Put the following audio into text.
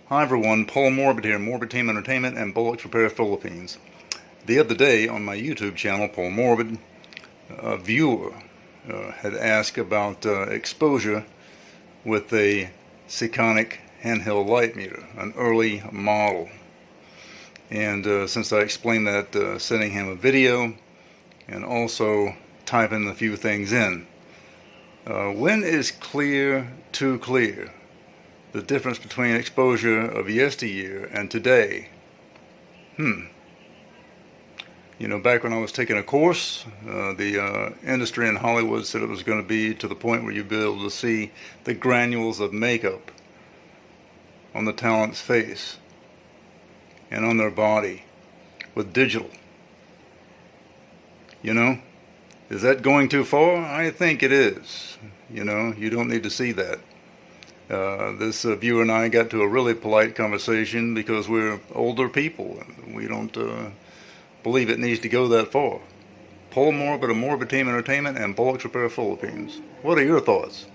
Hi everyone, Paul Morbid here, Morbid Team Entertainment and Bolex Repair Philippines. The other day on my YouTube channel, Paul Morbid, a viewer had asked about exposure with a Seconic handheld light meter, an early model. And since I explained that, sending him a video and also typing a few things in. When is clear too clear? The difference between exposure of yesteryear and today. You know, back when I was taking a course, the industry in Hollywood said it was going to be to the point where you'd be able to see the granules of makeup on the talent's face and on their body with digital. You know, is that going too far? I think it is. You know, you don't need to see that. This viewer and I got to a really polite conversation because we're older people and we don't believe it needs to go that far. Paul Morbid of Morbid Team Entertainment and Bolex Repair Philippines. What are your thoughts?